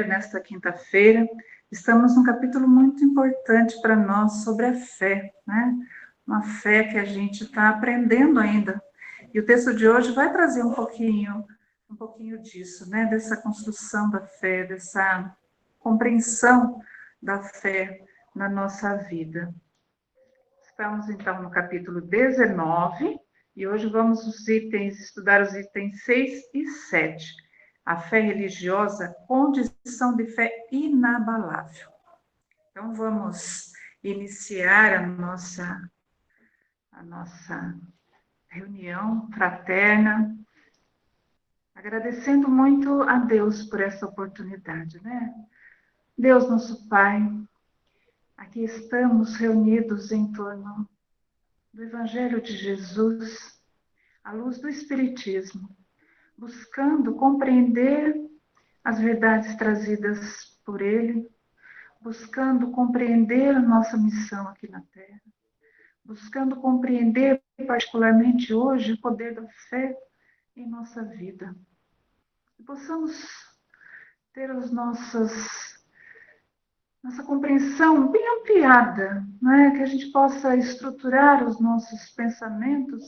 nesta quinta-feira. Estamos num capítulo muito importante para nós sobre a fé, né? Uma fé que a gente está aprendendo ainda. E o texto de hoje vai trazer um pouquinho disso, né? Dessa construção da fé, dessa compreensão da fé na nossa vida. Estamos, então, no capítulo 19, e hoje vamos estudar os itens 6 e 7. A fé religiosa, condição de fé inabalável. Então, vamos iniciar a nossa reunião fraterna, agradecendo muito a Deus por essa oportunidade, né? Deus, nosso Pai, aqui estamos reunidos em torno do Evangelho de Jesus, à luz do Espiritismo, buscando compreender as verdades trazidas por Ele, buscando compreender a nossa missão aqui na Terra, buscando compreender, particularmente hoje, o poder da fé em nossa vida. Que possamos ter nossa compreensão bem ampliada, né? Que a gente possa estruturar os nossos pensamentos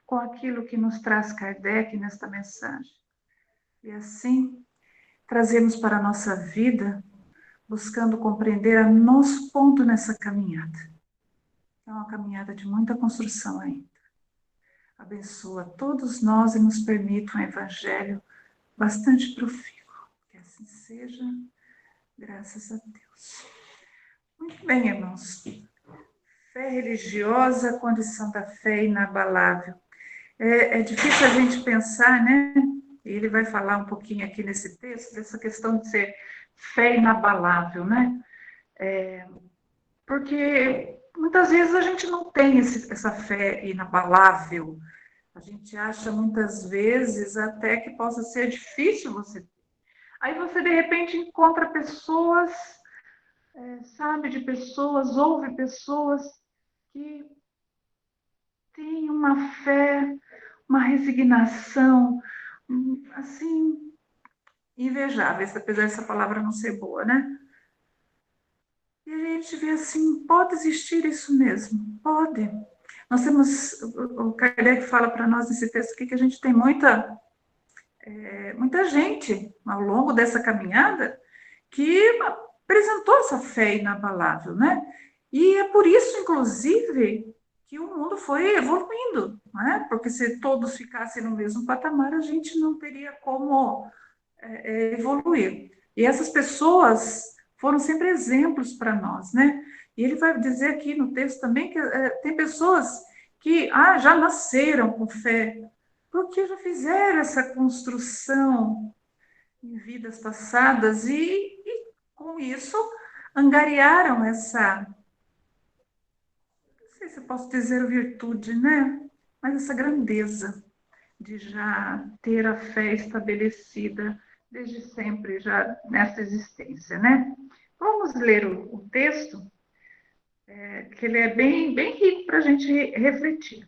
com aquilo que nos traz Kardec nesta mensagem. E assim, trazemos para a nossa vida, buscando compreender a nosso ponto nessa caminhada. É uma caminhada de muita construção ainda. Abençoa todos nós e nos permita um evangelho bastante profícuo. Que assim seja, graças a Deus. Muito bem, irmãos. Fé religiosa, condição da fé inabalável. É difícil a gente pensar, né? Ele vai falar um pouquinho aqui nesse texto, dessa questão de ser fé inabalável, né? Porque muitas vezes a gente não tem essa fé inabalável. A gente acha muitas vezes até que possa ser difícil você ter. Aí você, de repente, encontra pessoas, sabe de pessoas, ouve pessoas que têm uma fé, uma resignação, assim, invejáveis, apesar dessa palavra não ser boa, né? E a gente vê assim, pode existir isso mesmo? Pode. Nós temos, o Kardec fala para nós nesse texto aqui que a gente tem muita gente ao longo dessa caminhada que apresentou essa fé inabalável, né? E é por isso, inclusive, que o mundo foi evoluindo, né? Porque se todos ficassem no mesmo patamar, a gente não teria como evoluir. E essas pessoas foram sempre exemplos para nós, né? E ele vai dizer aqui no texto também que tem pessoas que já nasceram com fé, porque já fizeram essa construção em vidas passadas e com isso angariaram essa, não sei se eu posso dizer virtude, né? Mas essa grandeza de já ter a fé estabelecida desde sempre, já nessa existência, né? Vamos ler o texto, que ele é bem, bem rico para a gente refletir.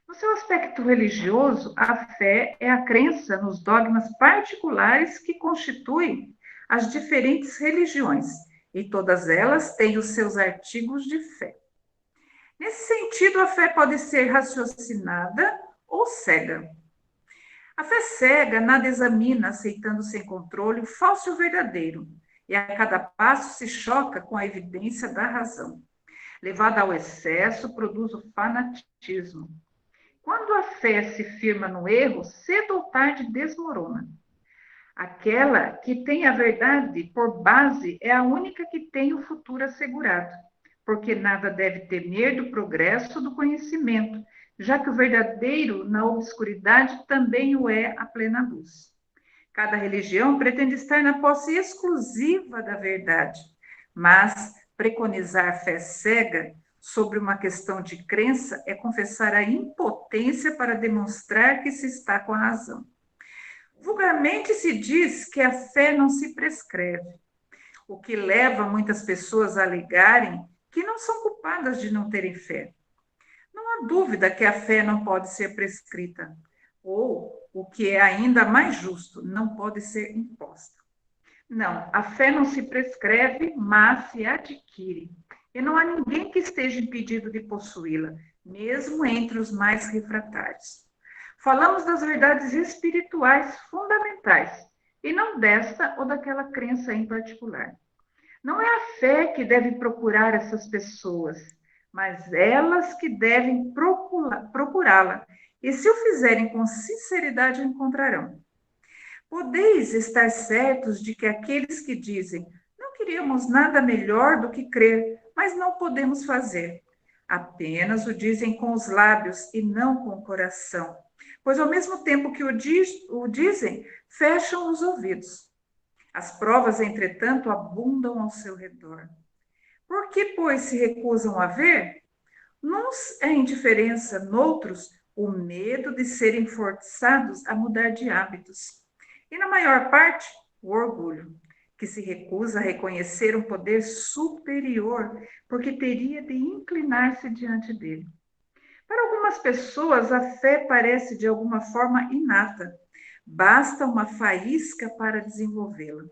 No seu aspecto religioso, a fé é a crença nos dogmas particulares que constituem as diferentes religiões, e todas elas têm os seus artigos de fé. Nesse sentido, a fé pode ser raciocinada ou cega. A fé cega nada examina, aceitando sem controle o falso e o verdadeiro, e a cada passo se choca com a evidência da razão. Levada ao excesso, produz o fanatismo. Quando a fé se firma no erro, cedo ou tarde desmorona. Aquela que tem a verdade por base é a única que tem o futuro assegurado, porque nada deve temer do progresso do conhecimento, já que o verdadeiro na obscuridade também o é à plena luz. Cada religião pretende estar na posse exclusiva da verdade, mas preconizar fé cega sobre uma questão de crença é confessar a impotência para demonstrar que se está com a razão. Vulgarmente se diz que a fé não se prescreve, o que leva muitas pessoas a alegarem que não são culpadas de não terem fé. Não há dúvida que a fé não pode ser prescrita, ou, o que é ainda mais justo, não pode ser imposta. Não, a fé não se prescreve, mas se adquire. E não há ninguém que esteja impedido de possuí-la, mesmo entre os mais refratários. Falamos das verdades espirituais fundamentais, e não desta ou daquela crença em particular. Não é a fé que deve procurar essas pessoas, mas elas que devem procurá-la. E se o fizerem com sinceridade, a encontrarão. Podeis estar certos de que aqueles que dizem não queríamos nada melhor do que crer, mas não podemos fazer, apenas o dizem com os lábios e não com o coração, pois ao mesmo tempo que o dizem, fecham os ouvidos. As provas, entretanto, abundam ao seu redor. Por que, pois, se recusam a ver? Nuns é indiferença, noutros, o medo de serem forçados a mudar de hábitos. E na maior parte, o orgulho, que se recusa a reconhecer um poder superior, porque teria de inclinar-se diante dele. Para algumas pessoas, a fé parece de alguma forma inata, basta uma faísca para desenvolvê-la.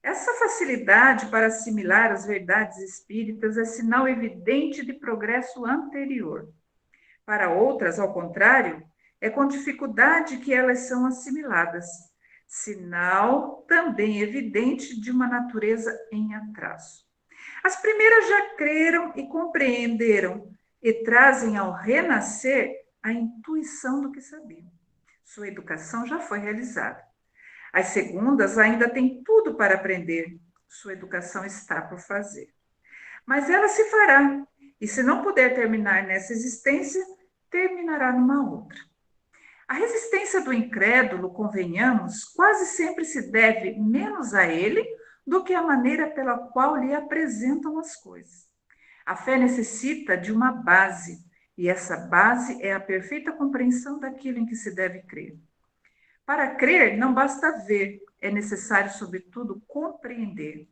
Essa facilidade para assimilar as verdades espíritas é sinal evidente de progresso anterior. Para outras, ao contrário, é com dificuldade que elas são assimiladas, sinal também evidente de uma natureza em atraso. As primeiras já creram e compreenderam e trazem ao renascer a intuição do que sabiam. Sua educação já foi realizada. As segundas ainda têm tudo para aprender. Sua educação está por fazer. Mas ela se fará, e se não puder terminar nessa existência, terminará numa outra. A resistência do incrédulo, convenhamos, quase sempre se deve menos a ele do que à maneira pela qual lhe apresentam as coisas. A fé necessita de uma base, e essa base é a perfeita compreensão daquilo em que se deve crer. Para crer, não basta ver, é necessário, sobretudo, compreender.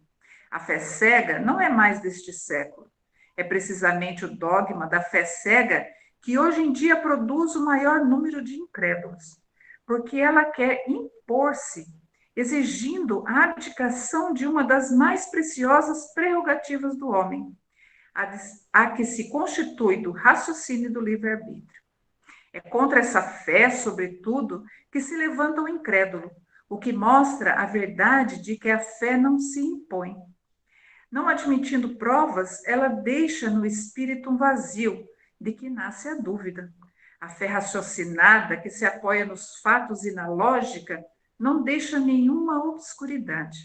A fé cega não é mais deste século. É precisamente o dogma da fé cega que hoje em dia produz o maior número de incrédulos, porque ela quer impor-se, exigindo a abdicação de uma das mais preciosas prerrogativas do homem, a que se constitui do raciocínio do livre-arbítrio. É contra essa fé, sobretudo, que se levanta o incrédulo, o que mostra a verdade de que a fé não se impõe. Não admitindo provas, ela deixa no espírito um vazio, de que nasce a dúvida. A fé raciocinada, que se apoia nos fatos e na lógica, não deixa nenhuma obscuridade.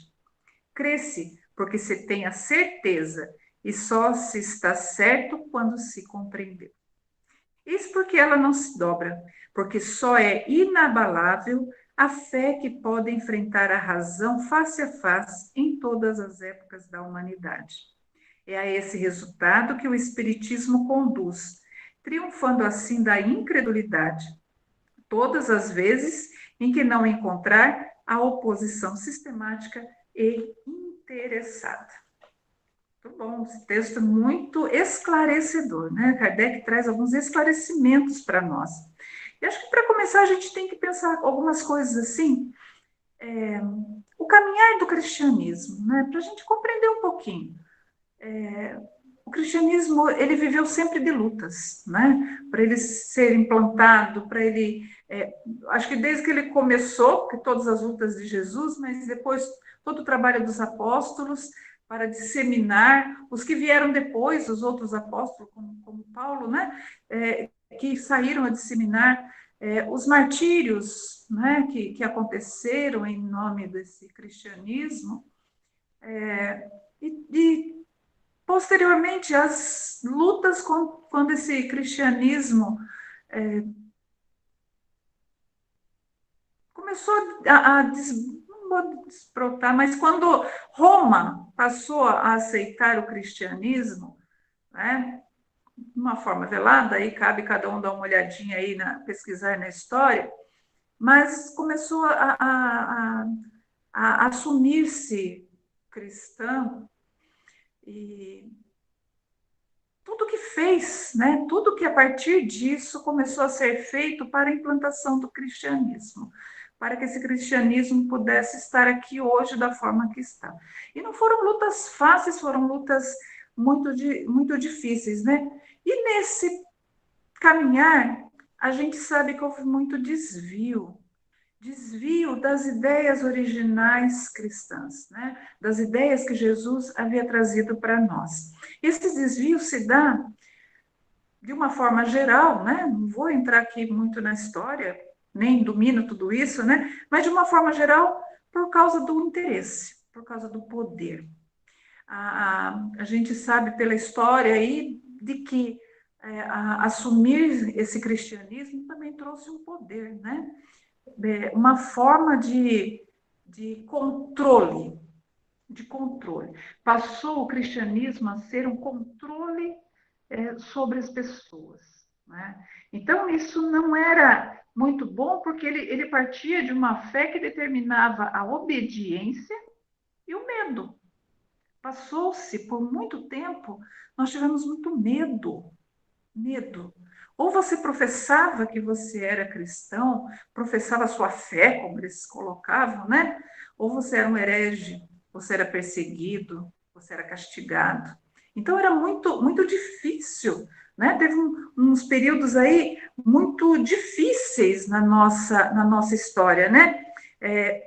Cresce porque se tem a certeza, e só se está certo quando se compreendeu. Isso porque ela não se dobra, porque só é inabalável a fé que pode enfrentar a razão face a face em todas as épocas da humanidade. É a esse resultado que o Espiritismo conduz, triunfando assim da incredulidade, todas as vezes em que não encontrar a oposição sistemática e interessada. Muito bom, esse texto muito esclarecedor, né? Kardec traz alguns esclarecimentos para nós. E acho que para começar a gente tem que pensar algumas coisas assim, o caminhar do cristianismo, né? Para a gente compreender um pouquinho. O cristianismo, ele viveu sempre de lutas, né? Para ele ser implantado, para ele... acho que desde que ele começou, que todas as lutas de Jesus, mas depois todo o trabalho dos apóstolos para disseminar, os que vieram depois, os outros apóstolos, como Paulo, né? Que saíram a disseminar os martírios, né? Que aconteceram em nome desse cristianismo, e posteriormente, as lutas quando esse cristianismo começou não vou desbrotar, mas quando Roma passou a aceitar o cristianismo, né, de uma forma velada, aí cabe cada um dar uma olhadinha aí, pesquisar na história, mas começou a assumir-se cristão e tudo que fez, né? Tudo que a partir disso começou a ser feito para a implantação do cristianismo. para que esse cristianismo pudesse estar aqui hoje da forma que está. E não foram lutas fáceis, foram lutas muito difíceis, né? E nesse caminhar, a gente sabe que houve muito desvio das ideias originais cristãs, né? Das ideias que Jesus havia trazido para nós. Esse desvio se dá de uma forma geral, né? Não vou entrar aqui muito na história, nem domino tudo isso, né? Mas de uma forma geral, por causa do interesse, por causa do poder. A gente sabe pela história aí de que assumir esse cristianismo também trouxe um poder, né? Uma forma de controle, Passou o cristianismo a ser um controle sobre as pessoas, né? Então, isso não era muito bom, porque ele partia de uma fé que determinava a obediência e o medo. Passou-se por muito tempo, nós tivemos muito medo. Ou você professava que você era cristão, professava a sua fé, como eles colocavam, né? Ou você era um herege, você era perseguido, você era castigado. Então era muito difícil, né? Teve uns períodos aí muito difíceis na nossa história, né?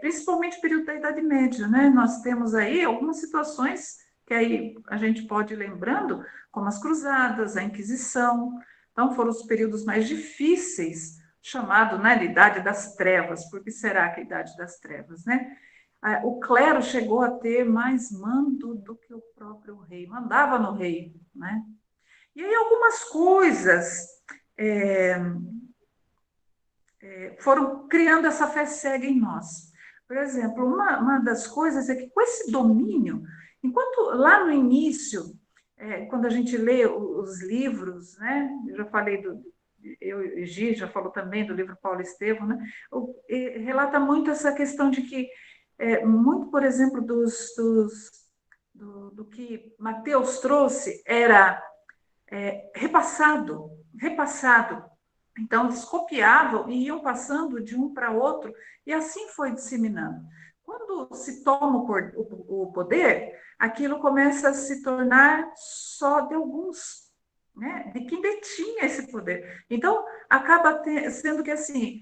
Principalmente o período da Idade Média, né? Nós temos aí algumas situações que aí a gente pode ir lembrando, como as cruzadas, a Inquisição. Então, foram os períodos mais difíceis, chamado, né, de Idade das Trevas. Por que será que é a Idade das Trevas, né? O clero chegou a ter mais mando do que o próprio rei, mandava no rei, né? E aí algumas coisas foram criando essa fé cega em nós. Por exemplo, uma das coisas é que com esse domínio, enquanto lá no início, quando a gente lê os livros, né? Eu já falei eu e Gi já falou também do livro Paulo Estevam, né? Relata muito essa questão de que, muito, por exemplo, do que Mateus trouxe era repassado. Então, eles copiavam e iam passando de um para outro, e assim foi disseminando. Quando se toma o poder, aquilo começa a se tornar só de alguns, né? De quem detinha esse poder. Então, acaba sendo que assim,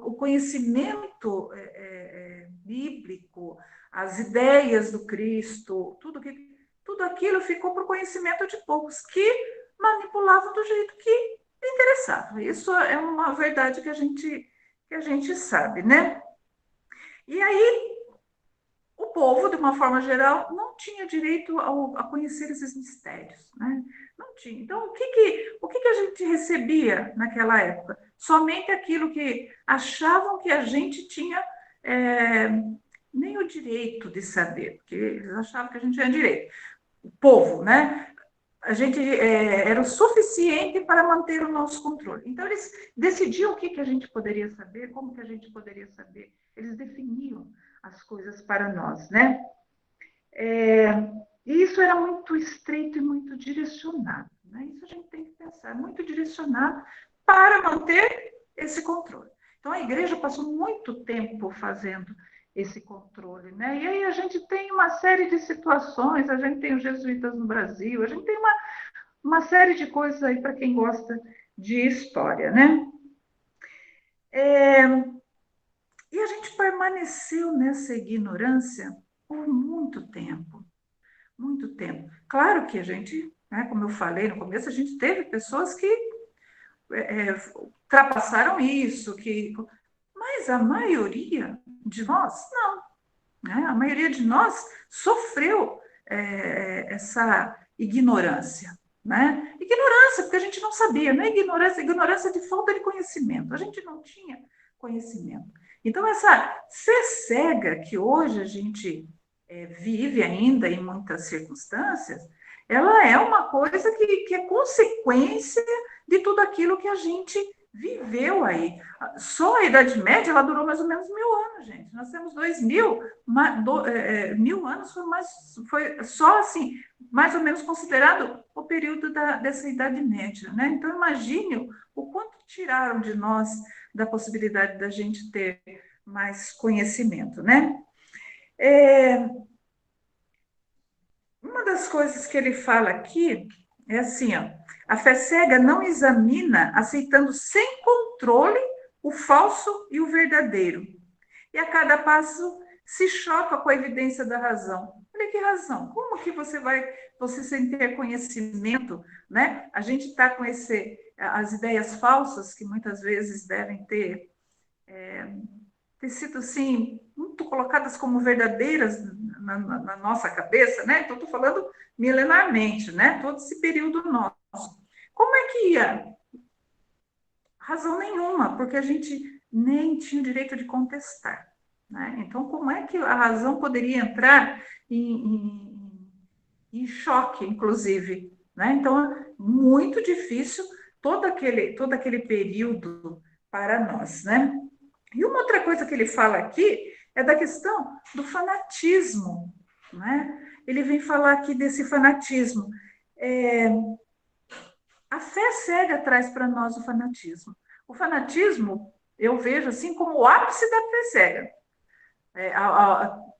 o conhecimento bíblico, as ideias do Cristo, tudo aquilo ficou para o conhecimento de poucos que manipulavam do jeito que interessava. Isso é uma verdade que a gente sabe, né? E aí, o povo, de uma forma geral, não tinha direito a conhecer esses mistérios, né? Não tinha. Então, o que a gente recebia naquela época? Somente aquilo que achavam que a gente tinha nem o direito de saber, porque eles achavam que a gente tinha direito. O povo, né? A gente era o suficiente para manter o nosso controle. Então, eles decidiam o que a gente poderia saber, como que a gente poderia saber. Eles definiam as coisas para nós, né? E isso era muito estreito e muito direcionado, né? Isso a gente tem que pensar, muito direcionado para manter esse controle. Então, a igreja passou muito tempo fazendo esse controle, né? E aí a gente tem uma série de situações, a gente tem os jesuítas no Brasil, a gente tem uma série de coisas aí para quem gosta de história, né? E a gente permaneceu nessa ignorância por muito tempo, muito tempo. Claro que a gente, né, como eu falei no começo, a gente teve pessoas que ultrapassaram isso, mas a maioria de nós, não. Né? A maioria de nós sofreu essa ignorância. Né? Ignorância, porque a gente não sabia, não é ignorância, ignorância de falta de conhecimento. A gente não tinha conhecimento. Então, essa ser cega que hoje a gente vive ainda em muitas circunstâncias, ela é uma coisa que é consequência de tudo aquilo que a gente viveu aí. Só a Idade Média, ela durou mais ou menos 1000 anos, gente. Nós temos 2000, 1000 anos foi só assim, mais ou menos considerado o período dessa Idade Média, né? Então, imagine o quanto tiraram de nós da possibilidade da gente ter mais conhecimento, né? É, uma das coisas que ele fala aqui é assim, ó, a fé cega não examina, aceitando sem controle o falso e o verdadeiro. E a cada passo se choca com a evidência da razão. Olha que razão. Como que você sem ter conhecimento, né? A gente está com as ideias falsas que muitas vezes devem ter sido assim muito colocadas como verdadeiras na nossa cabeça, né? Então estou falando milenarmente, né? Todo esse período nosso. Como é que ia? Razão nenhuma, porque a gente nem tinha o direito de contestar. Né? Então, como é que a razão poderia entrar em choque, inclusive? Né? Então, muito difícil todo aquele período para nós. Né? E uma outra coisa que ele fala aqui é da questão do fanatismo. Né? Ele vem falar aqui desse fanatismo. A fé cega traz para nós o fanatismo. O fanatismo, eu vejo assim como o ápice da fé cega.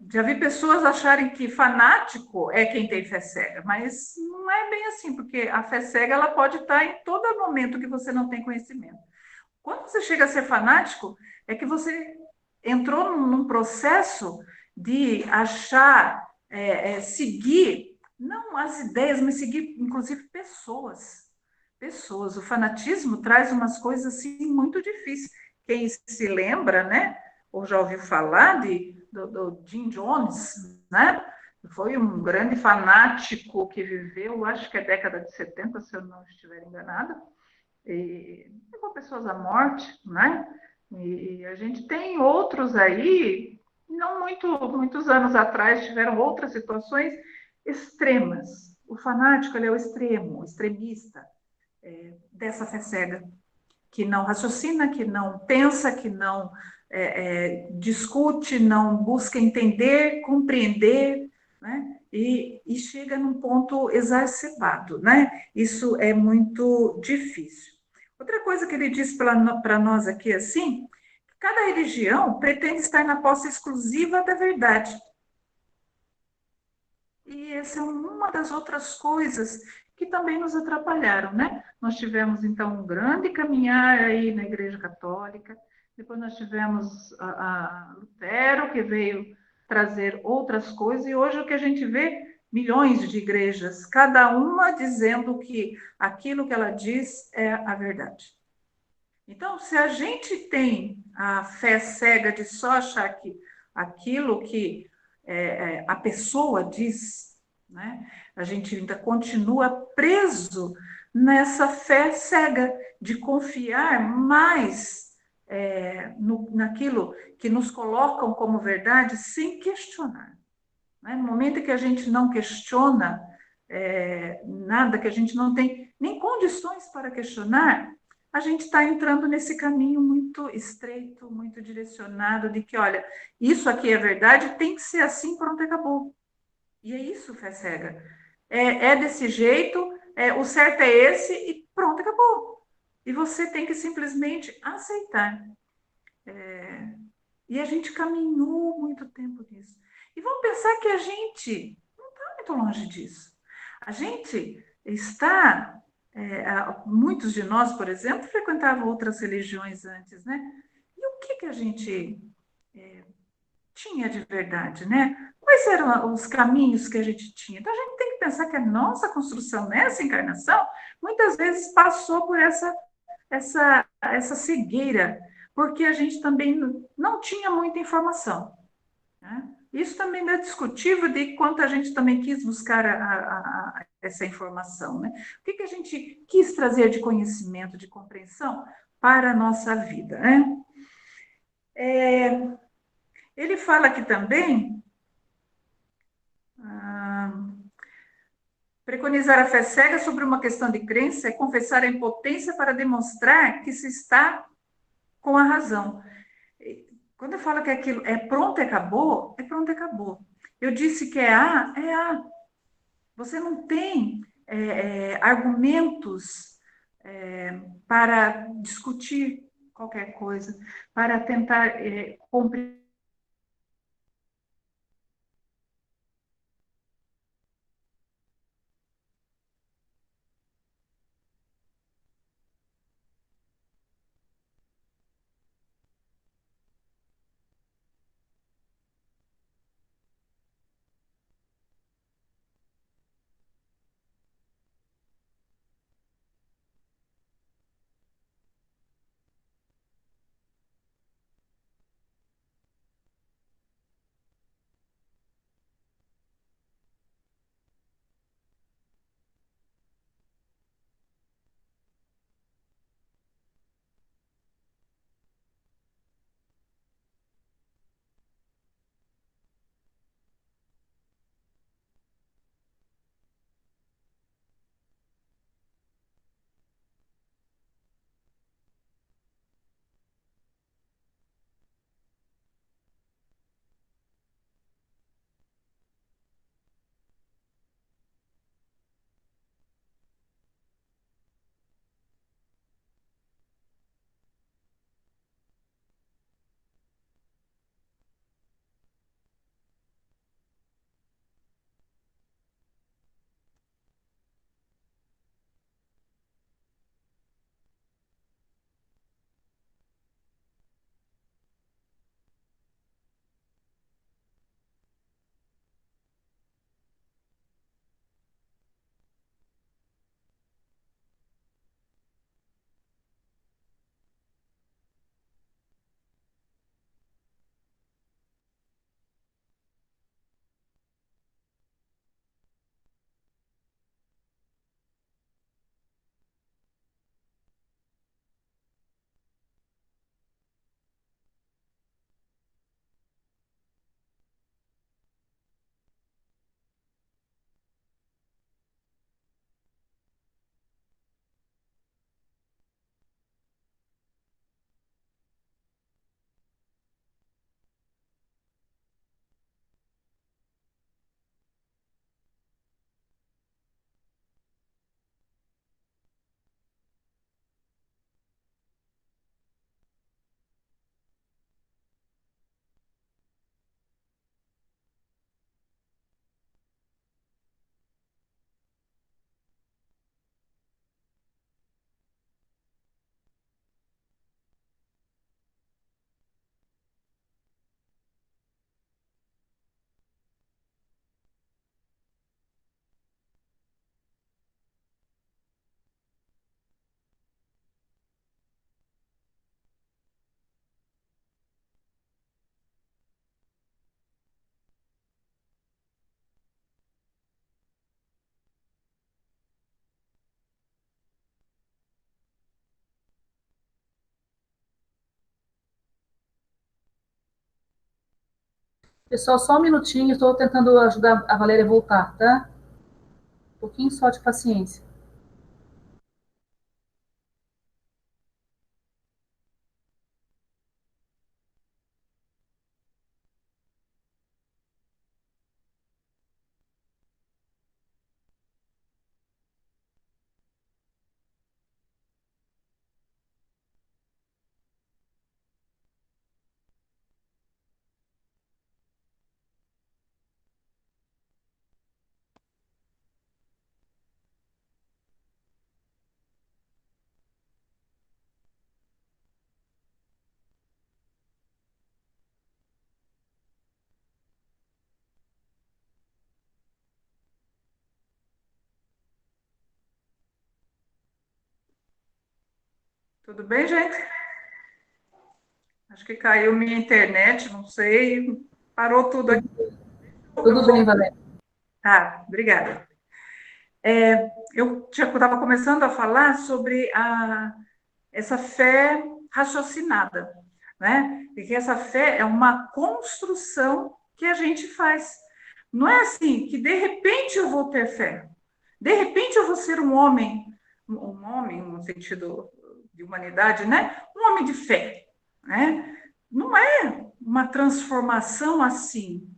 Já vi pessoas acharem que fanático é quem tem fé cega, mas não é bem assim, porque a fé cega ela pode estar em todo momento que você não tem conhecimento. Quando você chega a ser fanático, é que você entrou num processo de achar, seguir, não as ideias, mas seguir, inclusive, pessoas. Pessoas. O fanatismo traz umas coisas assim muito difíceis. Quem se lembra, né? Ou já ouviu falar do Jim Jones, né? Foi um grande fanático que viveu, acho que é década de 70, se eu não estiver enganada, e levou pessoas à morte, né? E a gente tem outros aí, não muitos anos atrás, tiveram outras situações extremas. O fanático ele é o extremo, o extremista dessa fé cega, que não raciocina, que não pensa, que não discute, não busca entender, compreender, né? E chega num ponto exacerbado, né? Isso é muito difícil. Outra coisa que ele diz para nós aqui assim, cada religião pretende estar na posse exclusiva da verdade. E essa é uma das outras coisas que também nos atrapalharam, né? Nós tivemos, então, um grande caminhar aí na Igreja Católica, depois nós tivemos a Lutero, que veio trazer outras coisas, e hoje o que a gente vê, milhões de igrejas, cada uma dizendo que aquilo que ela diz é a verdade. Então, se a gente tem a fé cega de só achar que aquilo que a pessoa diz, né, a gente ainda continua preso nessa fé cega de confiar mais naquilo que nos colocam como verdade sem questionar. Né? No momento que a gente não questiona nada, que a gente não tem nem condições para questionar, a gente está entrando nesse caminho muito estreito, muito direcionado, de que, olha, isso aqui é verdade, tem que ser assim, pronto, acabou. E é isso, fé cega. É desse jeito, o certo é esse, e pronto, acabou. E você tem que simplesmente aceitar. E a gente caminhou muito tempo nisso. E vamos pensar que a gente não está muito longe disso. A gente está. Muitos de nós, por exemplo, frequentavam outras religiões antes, né? E o que a gente tinha de verdade, né? Quais eram os caminhos que a gente tinha? Então, a gente tem que pensar que a nossa construção nessa encarnação, muitas vezes passou por essa cegueira, porque a gente também não tinha muita informação. Né? Isso também é discutível de quanto a gente também quis buscar essa informação. Né? O que a gente quis trazer de conhecimento, de compreensão para a nossa vida. Né? Ele fala aqui também, preconizar a fé cega sobre uma questão de crença é confessar a impotência para demonstrar que se está com a razão. Quando eu falo que aquilo é pronto e acabou, é pronto e acabou. Eu disse que é A. Você não tem argumentos para discutir. qualquer coisa, para tentar compreender. Pessoal, só um minutinho, estou tentando ajudar a Valéria a voltar, tá? Um pouquinho só de paciência. Tudo bem, gente? Acho que caiu minha internet, não sei. Parou tudo aqui. Eu Tudo bem, vou. Valéria. Ah, obrigada. Eu estava começando a falar sobre essa fé raciocinada, né? E que essa fé é uma construção que a gente faz. Não é assim que de repente eu vou ter fé, de repente eu vou ser um homem no sentido de humanidade, né? Um homem de fé, né? Não é uma transformação assim.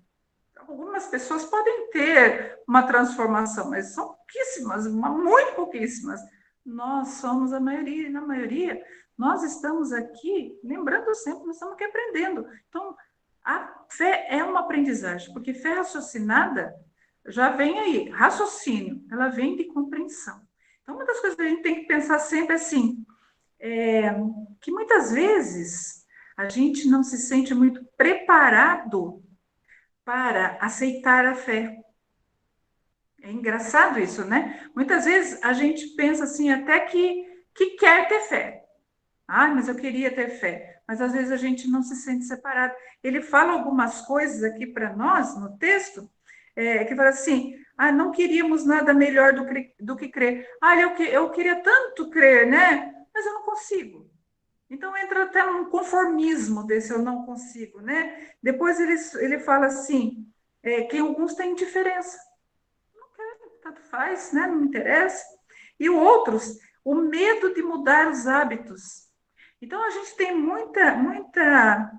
Algumas pessoas podem ter uma transformação, mas são pouquíssimas, muito pouquíssimas. Nós somos a maioria, e na maioria nós estamos aqui, lembrando sempre, nós estamos aqui aprendendo. Então, a fé é uma aprendizagem, porque fé raciocinada já vem aí, raciocínio, ela vem de compreensão. Então, uma das coisas que a gente tem que pensar sempre é assim, que muitas vezes a gente não se sente muito preparado para aceitar a fé. É engraçado isso, né? Muitas vezes a gente pensa assim, até que quer ter fé. Ah, mas eu queria ter fé. Mas às vezes a gente não se sente separado. Ele fala algumas coisas aqui para nós, no texto, que fala assim, não queríamos nada melhor do que crer. Eu queria tanto crer, né? Mas eu não consigo. Então entra até um conformismo desse eu não consigo, né? Depois ele fala assim, que alguns têm indiferença. Tanto faz, né? Não me interessa. E outros, o medo de mudar os hábitos. Então, a gente tem muita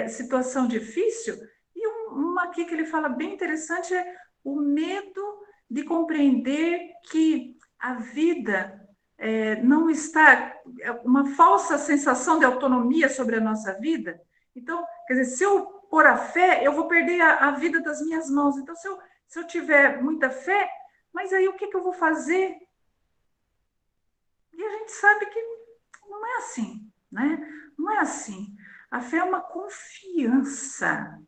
situação difícil, e uma aqui que ele fala bem interessante é o medo de compreender que a vida não está, uma falsa sensação de autonomia sobre a nossa vida. Então, quer dizer, se eu pôr a fé, eu vou perder a vida das minhas mãos. Então, se eu tiver muita fé, mas aí o que eu vou fazer? E a gente sabe que não é assim, né? Não é assim. A fé é uma confiança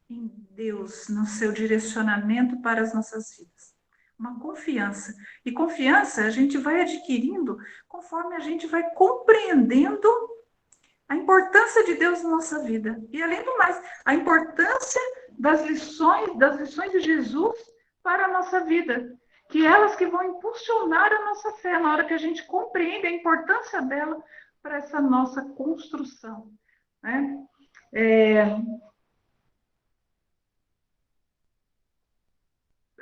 em Deus, no seu direcionamento para as nossas vidas. Uma confiança. E confiança a gente vai adquirindo conforme a gente vai compreendendo a importância de Deus na nossa vida. E além do mais, a importância das lições de Jesus para a nossa vida. Que elas que vão impulsionar a nossa fé na hora que a gente compreende a importância dela para essa nossa construção, né?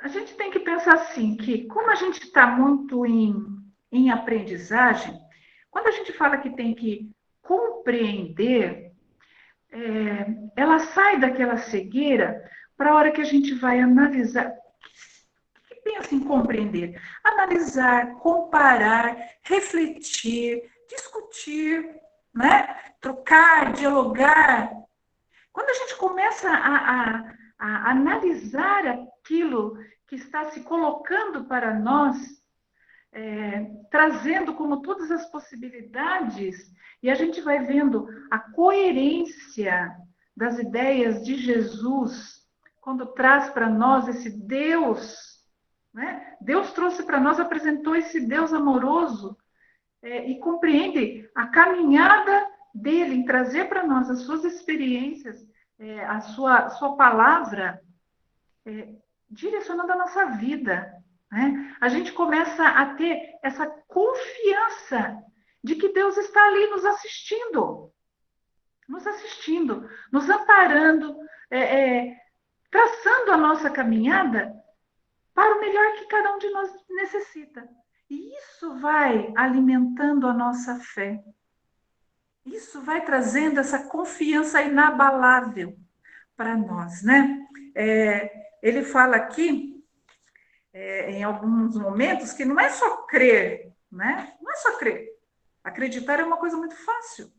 A gente tem que pensar assim, que como a gente está muito em aprendizagem, quando a gente fala que tem que compreender, ela sai daquela cegueira para a hora que a gente vai analisar. O que pensa em compreender? Analisar, comparar, refletir, discutir, né? Trocar, dialogar. Quando a gente começa a analisar aquilo que está se colocando para nós, trazendo como todas as possibilidades, e a gente vai vendo a coerência das ideias de Jesus, quando traz para nós esse Deus, né? Deus trouxe para nós, apresentou esse Deus amoroso, e compreende a caminhada dele em trazer para nós as suas experiências, a sua palavra, direcionando a nossa vida. Né? A gente começa a ter essa confiança de que Deus está ali nos assistindo, nos amparando, traçando a nossa caminhada para o melhor que cada um de nós necessita. E isso vai alimentando a nossa fé. Isso vai trazendo essa confiança inabalável para nós, né? Ele fala aqui, em alguns momentos, que não é só crer, né? Não é só crer. Acreditar é uma coisa muito fácil,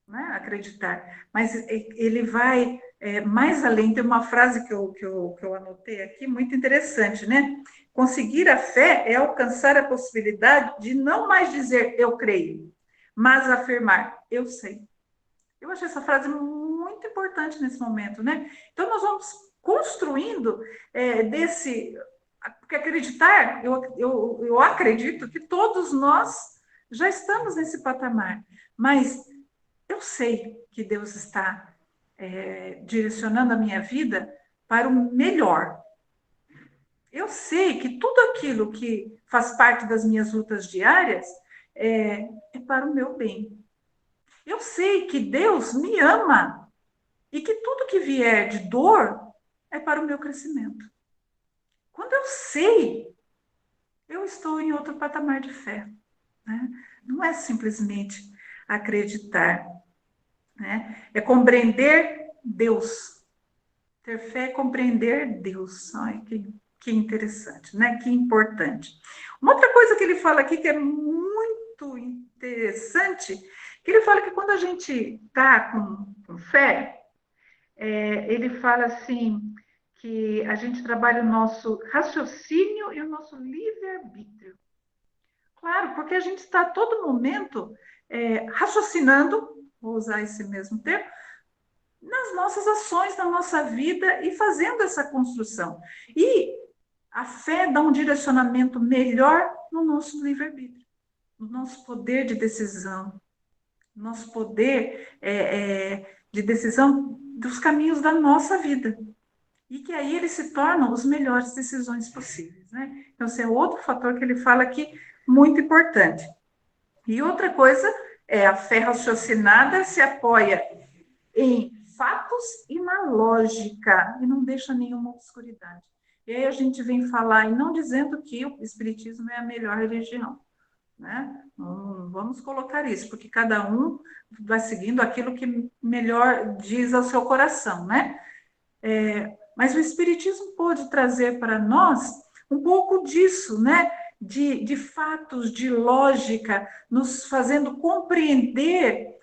né? Acreditar. Mas ele vai mais além. Tem uma frase que eu anotei aqui, muito interessante, né? Conseguir a fé é alcançar a possibilidade de não mais dizer eu creio, mas afirmar eu sei. Eu achei essa frase muito importante nesse momento, né? Então, nós vamos construindo porque acreditar, eu acredito que todos nós já estamos nesse patamar, mas eu sei que Deus está direcionando a minha vida para o melhor. Eu sei que tudo aquilo que faz parte das minhas lutas diárias é para o meu bem. Eu sei que Deus me ama e que tudo que vier de dor é para o meu crescimento. Quando eu sei, eu estou em outro patamar de fé. Né? Não é simplesmente acreditar. Né? É compreender Deus. Ter fé é compreender Deus. Ai, que interessante, né? Que importante. Uma outra coisa que ele fala aqui que é muito interessante, Que ele fala que quando a gente está com fé, ele fala assim, que a gente trabalha o nosso raciocínio e o nosso livre-arbítrio. Claro, porque a gente está a todo momento raciocinando, vou usar esse mesmo termo, nas nossas ações, na nossa vida e fazendo essa construção. E a fé dá um direcionamento melhor no nosso livre-arbítrio, no nosso poder de decisão, no nosso poder de decisão dos caminhos da nossa vida. E que aí eles se tornam os melhores decisões possíveis, né? Então, esse é outro fator que ele fala aqui, muito importante. E outra coisa é a fé raciocinada se apoia em fatos e na lógica, e não deixa nenhuma obscuridade. E aí a gente vem falar, e não dizendo que o Espiritismo é a melhor religião, né? Não vamos colocar isso, porque cada um vai seguindo aquilo que melhor diz ao seu coração, né? Mas o Espiritismo pôde trazer para nós um pouco disso, né? De fatos, de lógica, nos fazendo compreender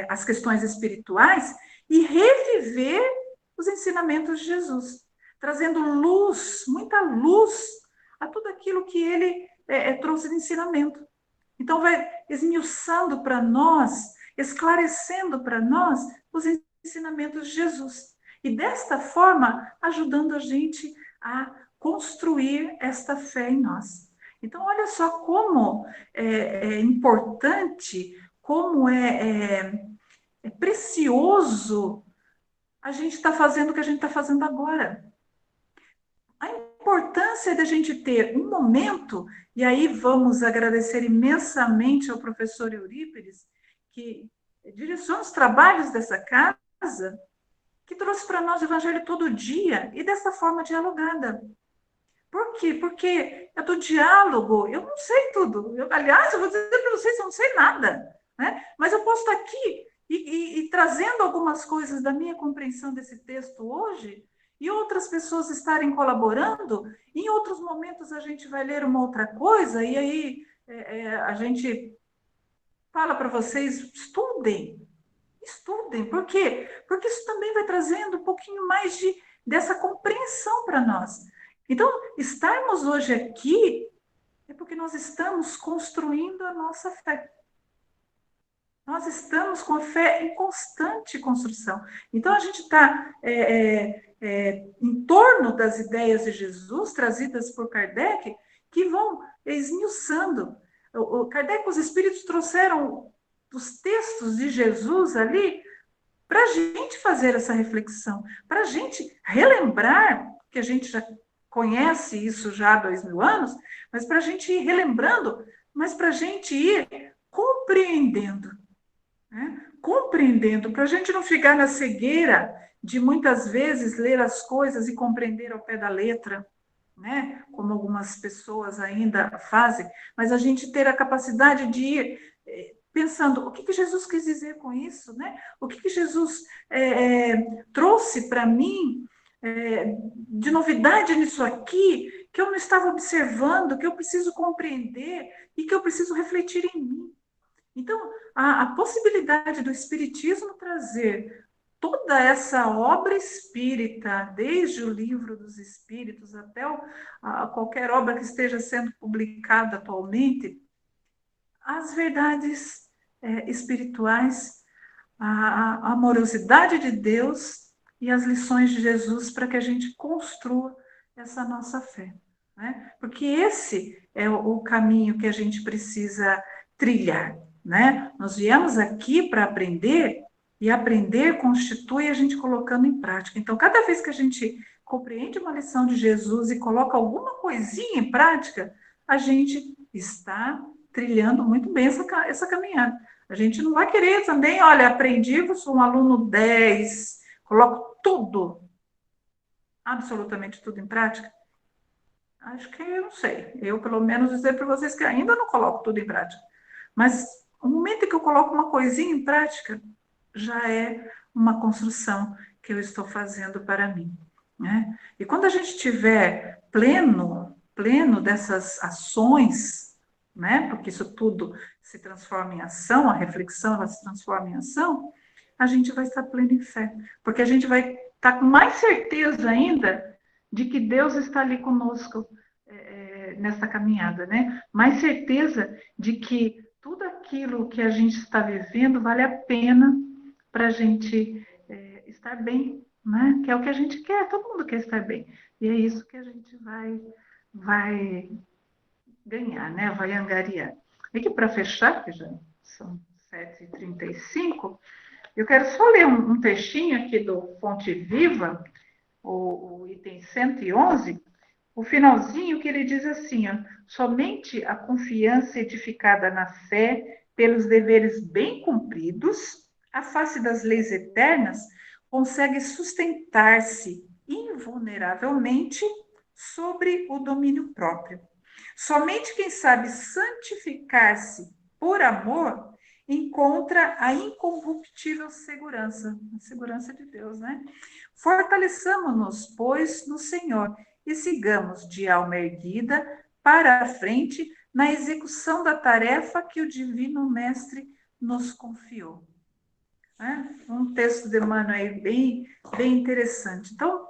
as questões espirituais e reviver os ensinamentos de Jesus, trazendo luz, muita luz, a tudo aquilo que ele trouxe de ensinamento. Então, vai esmiuçando para nós, esclarecendo para nós os ensinamentos de Jesus. E desta forma, ajudando a gente a construir esta fé em nós. Então, olha só como é importante, como é precioso a gente estar fazendo o que a gente está fazendo agora. A importância da gente ter um momento, e aí vamos agradecer imensamente ao professor Eurípides, que direciona os trabalhos dessa casa, que trouxe para nós o Evangelho todo dia e dessa forma dialogada. Por quê? Porque é do diálogo. Eu não sei tudo. Aliás, eu vou dizer para vocês, eu não sei nada. Né? Mas eu posso estar aqui e trazendo algumas coisas da minha compreensão desse texto hoje e outras pessoas estarem colaborando. Em outros momentos a gente vai ler uma outra coisa e aí a gente fala para vocês, estudem. Estudem. Por quê? Porque isso também vai trazendo um pouquinho mais dessa compreensão para nós. Então, estarmos hoje aqui é porque nós estamos construindo a nossa fé. Nós estamos com a fé em constante construção. Então, a gente está em torno das ideias de Jesus, trazidas por Kardec, que vão esmiuçando. O Kardec, os espíritos trouxeram os textos de Jesus ali para a gente fazer essa reflexão, para a gente relembrar, que a gente já conhece isso já há 2000 anos, mas para a gente ir relembrando, mas para a gente ir compreendendo, né? Compreendendo, para a gente não ficar na cegueira de muitas vezes ler as coisas e compreender ao pé da letra, né? Como algumas pessoas ainda fazem, mas a gente ter a capacidade de ir pensando o que Jesus quis dizer com isso, né? O que Jesus trouxe para mim de novidade nisso aqui, que eu não estava observando, que eu preciso compreender e que eu preciso refletir em mim. Então, a possibilidade do Espiritismo trazer toda essa obra espírita, desde o Livro dos Espíritos até qualquer obra que esteja sendo publicada atualmente, as verdades espirituais, a amorosidade de Deus e as lições de Jesus para que a gente construa essa nossa fé. Né? Porque esse é o caminho que a gente precisa trilhar. Né? Nós viemos aqui para aprender, e aprender constitui a gente colocando em prática. Então, cada vez que a gente compreende uma lição de Jesus e coloca alguma coisinha em prática, a gente está trilhando muito bem essa caminhada. A gente não vai querer também, olha, aprendi, sou um aluno 10, coloco tudo, absolutamente tudo em prática. Acho que eu não sei. Eu, pelo menos, dizer para vocês que ainda não coloco tudo em prática. Mas o momento em que eu coloco uma coisinha em prática, já é uma construção que eu estou fazendo para mim. Né? E quando a gente estiver pleno dessas ações, né? Porque isso tudo se transforma em ação, a reflexão ela se transforma em ação, a gente vai estar pleno em fé. Porque a gente vai estar com mais certeza ainda de que Deus está ali conosco nessa caminhada, né? Mais certeza de que tudo aquilo que a gente está vivendo vale a pena para a gente estar bem, né? Que é o que a gente quer, todo mundo quer estar bem. E é isso que a gente vai ganhar, né? Vai angariar. E que para fechar, que já são 7h35, eu quero só ler um textinho aqui do Fonte Viva, o item 111, o finalzinho que ele diz assim, ó, somente a confiança edificada na fé pelos deveres bem cumpridos, a face das leis eternas, consegue sustentar-se invulneravelmente sobre o domínio próprio. Somente quem sabe santificar-se por amor encontra a incorruptível segurança, a segurança de Deus, né? Fortaleçamos-nos, pois, no Senhor e sigamos de alma erguida para a frente na execução da tarefa que o Divino Mestre nos confiou. Um texto de Emmanuel aí bem interessante. Então,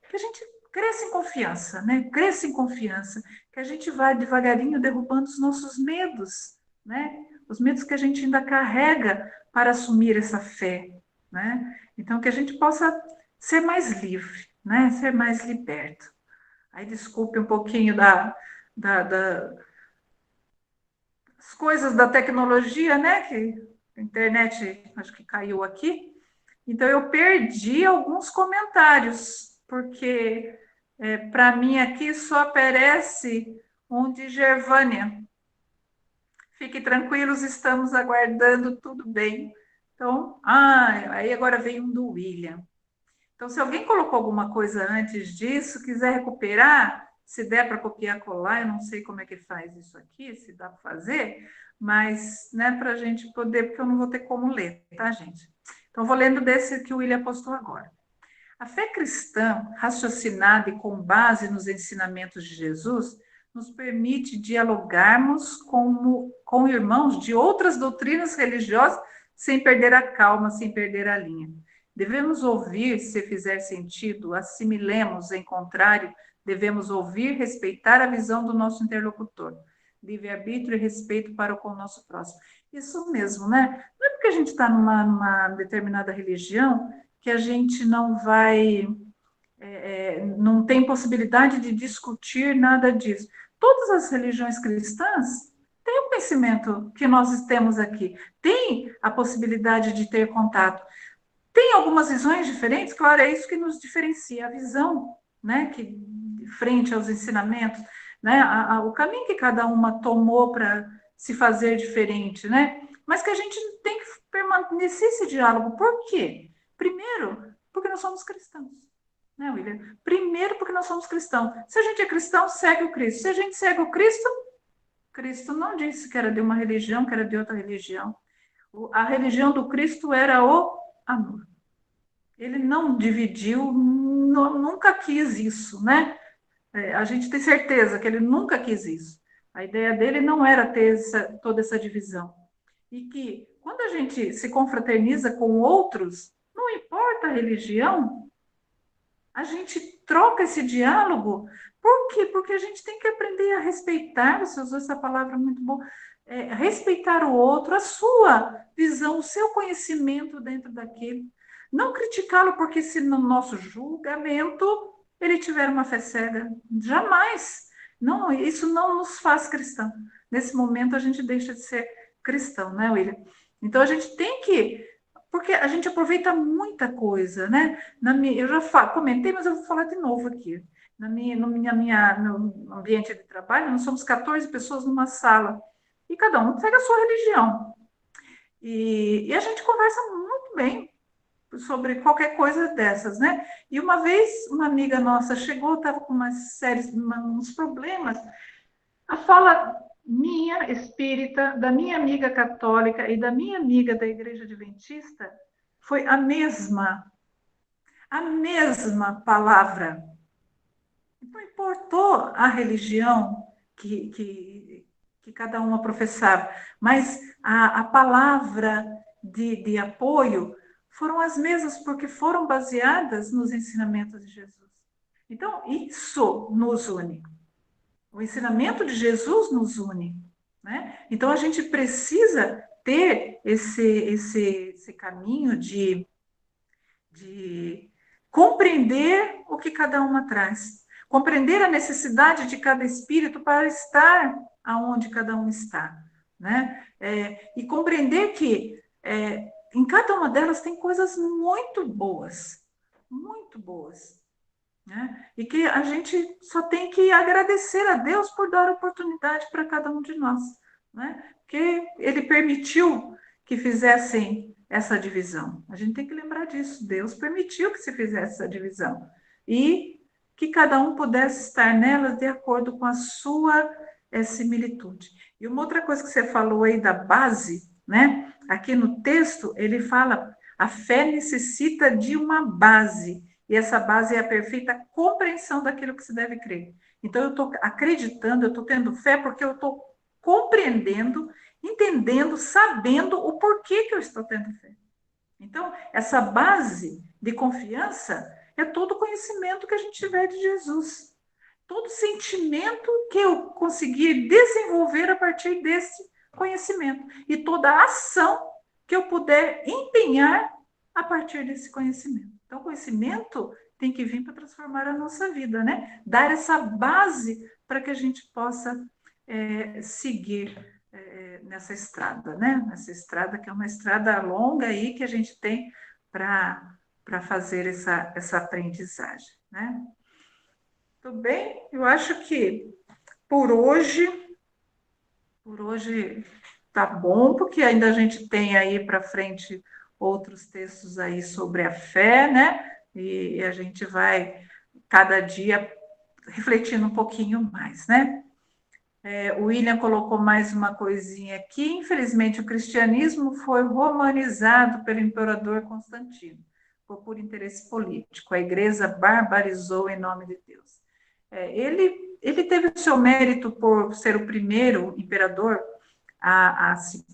que a gente cresça em confiança, né? Cresça em confiança, que a gente vá devagarinho derrubando os nossos medos, né? Os medos que a gente ainda carrega para assumir essa fé, né? Então, que a gente possa ser mais livre, né? Ser mais liberto. Aí, desculpe um pouquinho das coisas da tecnologia, né? Que a internet, acho que caiu aqui. Então, eu perdi alguns comentários, porque para mim aqui só aparece um de Gervânia. Fiquem tranquilos, estamos aguardando tudo bem. Então, aí agora veio um do William. Então, se alguém colocou alguma coisa antes disso, quiser recuperar, se der para copiar, colar, eu não sei como é que faz isso aqui, se dá para fazer, mas, né, para a gente poder, porque eu não vou ter como ler, tá, gente? Então, vou lendo desse que o William postou agora. A fé cristã, raciocinada e com base nos ensinamentos de Jesus, nos permite dialogarmos com irmãos de outras doutrinas religiosas sem perder a calma, sem perder a linha. Devemos ouvir, se fizer sentido, assimilemos, em contrário, devemos ouvir, respeitar a visão do nosso interlocutor. Livre-arbítrio e respeito para com o nosso próximo. Isso mesmo, né? Não é porque a gente está numa determinada religião que a gente não vai, não tem possibilidade de discutir nada disso. Todas as religiões cristãs têm o conhecimento que nós temos aqui, tem a possibilidade de ter contato. Tem algumas visões diferentes, claro, é isso que nos diferencia, a visão, né, que frente aos ensinamentos, né, o caminho que cada uma tomou para se fazer diferente, né, mas que a gente tem que permanecer esse diálogo. Por quê? Primeiro, porque nós somos cristãos, né, William? Primeiro, porque nós somos cristãos. Se a gente é cristão, segue o Cristo. Se a gente segue o Cristo, Cristo não disse que era de uma religião, que era de outra religião. A religião do Cristo era o amor. Ele não dividiu, nunca quis isso, né? A gente tem certeza que ele nunca quis isso. A ideia dele não era ter toda essa divisão. E que quando a gente se confraterniza com outros, não importa a religião, a gente troca esse diálogo. Por quê? Porque a gente tem que aprender a respeitar, você usou essa palavra muito boa, respeitar o outro, a sua visão, o seu conhecimento dentro daquele. Não criticá-lo porque se no nosso julgamento ele tiver uma fé cega. Jamais. Não, isso não nos faz cristão. Nesse momento a gente deixa de ser cristão, né, William? Então a gente tem que, porque a gente aproveita muita coisa, né? Eu já comentei, mas eu vou falar de novo aqui. No ambiente de trabalho, nós somos 14 pessoas numa sala e cada um segue a sua religião. E a gente conversa muito bem sobre qualquer coisa dessas, né? E uma vez uma amiga nossa chegou, estava com uns problemas. A fala minha espírita, da minha amiga católica e da minha amiga da igreja adventista foi a mesma palavra. Não importou a religião que que cada uma professava, mas a palavra de apoio foram as mesmas, porque foram baseadas nos ensinamentos de Jesus. Então, isso nos une. O ensinamento de Jesus nos une, né? Então, a gente precisa ter esse caminho de compreender o que cada uma traz, compreender a necessidade de cada espírito para estar aonde cada um está, né? E compreender que em cada uma delas tem coisas muito boas, né? E que a gente só tem que agradecer a Deus por dar oportunidade para cada um de nós, né? Porque Ele permitiu que fizessem essa divisão. A gente tem que lembrar disso. Deus permitiu que se fizesse essa divisão e que cada um pudesse estar nelas de acordo com a sua similitude. E uma outra coisa que você falou aí da base, né? Aqui no texto ele fala a fé necessita de uma base. E essa base é a perfeita compreensão daquilo que se deve crer. Então, eu estou acreditando, eu estou tendo fé porque eu estou compreendendo, entendendo, sabendo o porquê que eu estou tendo fé. Então, essa base de confiança é todo o conhecimento que a gente tiver de Jesus. Todo sentimento que eu conseguir desenvolver a partir desse conhecimento. E toda a ação que eu puder empenhar a partir desse conhecimento. Então, o conhecimento tem que vir para transformar a nossa vida, né? Dar essa base para que a gente possa seguir nessa estrada, né? Nessa estrada que é uma estrada longa aí que a gente tem para fazer essa aprendizagem, né? Tudo bem? Eu acho que por hoje tá bom, porque ainda a gente tem aí para frente outros textos aí sobre a fé, né? E a gente vai cada dia refletindo um pouquinho mais, né? O William colocou mais uma coisinha aqui. Infelizmente, o cristianismo foi romanizado pelo imperador Constantino, por interesse político. A igreja barbarizou em nome de Deus. Ele teve o seu mérito por ser o primeiro imperador a se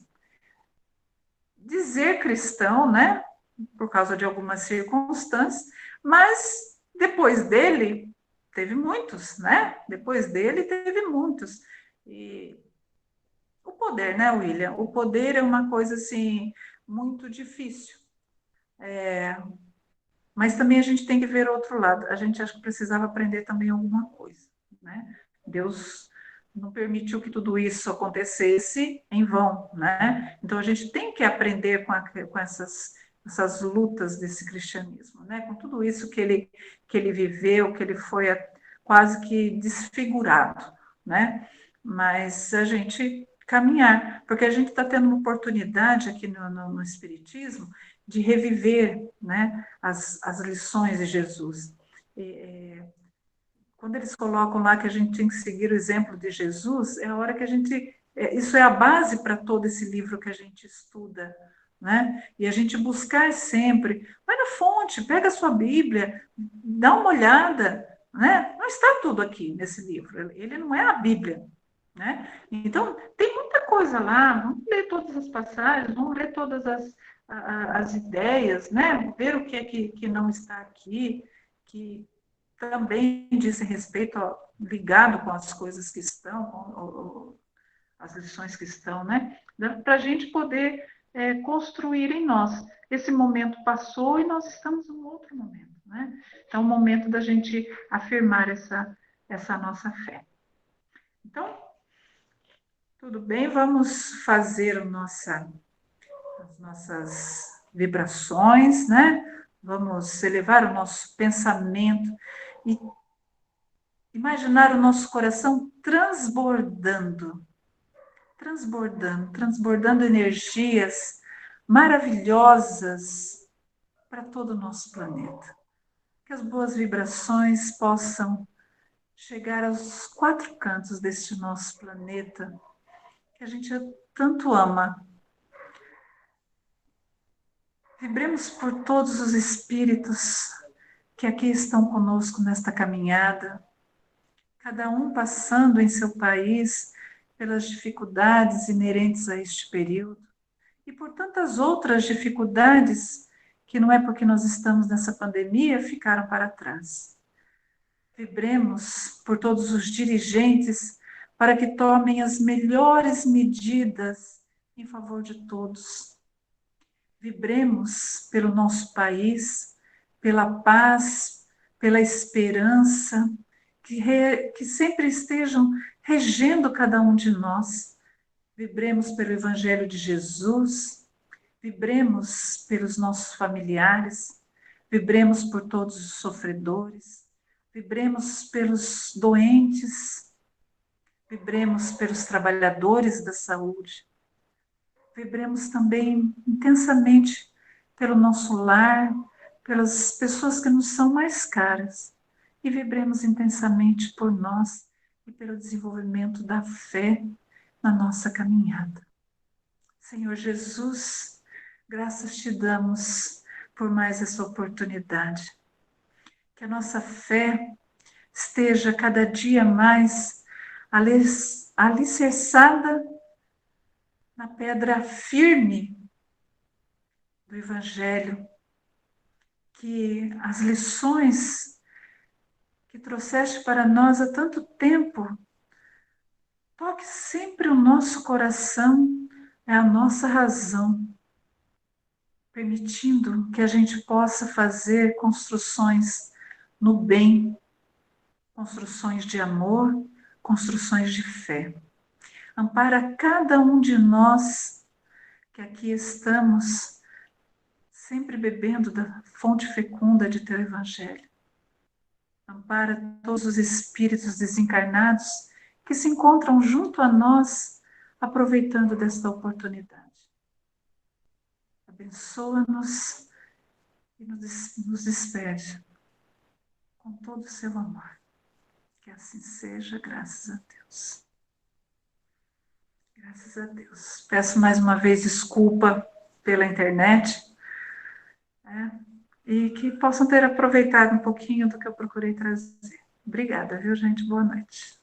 dizer cristão, né? Por causa de algumas circunstâncias, mas depois dele teve muitos, né? Depois dele teve muitos. E o poder, né, William? O poder é uma coisa assim muito difícil. Mas também a gente tem que ver o outro lado. A gente acho que precisava aprender também alguma coisa, né? Deus não permitiu que tudo isso acontecesse em vão, né? Então a gente tem que aprender com essas lutas desse cristianismo, né? Com tudo isso que ele viveu, que ele foi quase que desfigurado, né? Mas a gente caminhar, porque a gente está tendo uma oportunidade aqui no Espiritismo de reviver, né, as lições de Jesus. Quando eles colocam lá que a gente tem que seguir o exemplo de Jesus, é a hora que a gente. Isso é a base para todo esse livro que a gente estuda, né? E a gente buscar sempre. Vai na fonte, pega a sua Bíblia, dá uma olhada, né? Não está tudo aqui nesse livro, ele não é a Bíblia, né? Então, tem muita coisa lá, vamos ler todas as passagens, vamos ler todas as ideias, né? Ver o que é que não está aqui, que também disse respeito ligado com as coisas que estão, as lições que estão, né? Para a gente poder construir em nós. Esse momento passou e nós estamos em outro momento, né? Então, é o momento da gente afirmar essa nossa fé. Então, tudo bem, vamos fazer as nossas vibrações, né? Vamos elevar o nosso pensamento e imaginar o nosso coração transbordando energias maravilhosas para todo o nosso planeta. Que as boas vibrações possam chegar aos 4 cantos deste nosso planeta, que a gente tanto ama. Vibremos por todos os espíritos que aqui estão conosco nesta caminhada, cada um passando em seu país. pelas dificuldades inerentes a este período e por tantas outras dificuldades que não é porque nós estamos nessa pandemia ficaram para trás. Vibremos por todos os dirigentes para que tomem as melhores medidas em favor de todos. Vibremos pelo nosso país, pela paz, pela esperança, que sempre estejam regendo cada um de nós. Vibremos pelo Evangelho de Jesus, vibremos pelos nossos familiares, vibremos por todos os sofredores, vibremos pelos doentes, vibremos pelos trabalhadores da saúde, vibremos também intensamente pelo nosso lar, pelas pessoas que nos são mais caras, e vibremos intensamente por nós e pelo desenvolvimento da fé na nossa caminhada. Senhor Jesus, graças te damos por mais essa oportunidade. Que a nossa fé esteja cada dia mais alicerçada na pedra firme do Evangelho, que as lições que trouxeste para nós há tanto tempo toque sempre o nosso coração, é a nossa razão, permitindo que a gente possa fazer construções no bem, construções de amor, construções de fé. Ampara cada um de nós que aqui estamos, sempre bebendo da fonte fecunda de teu Evangelho. Ampara todos os espíritos desencarnados que se encontram junto a nós, aproveitando desta oportunidade. Abençoa-nos e nos despede com todo o seu amor. Que assim seja, graças a Deus. Graças a Deus. Peço mais uma vez desculpa pela internet, né? E que possam ter aproveitado um pouquinho do que eu procurei trazer. Obrigada, viu, gente? Boa noite.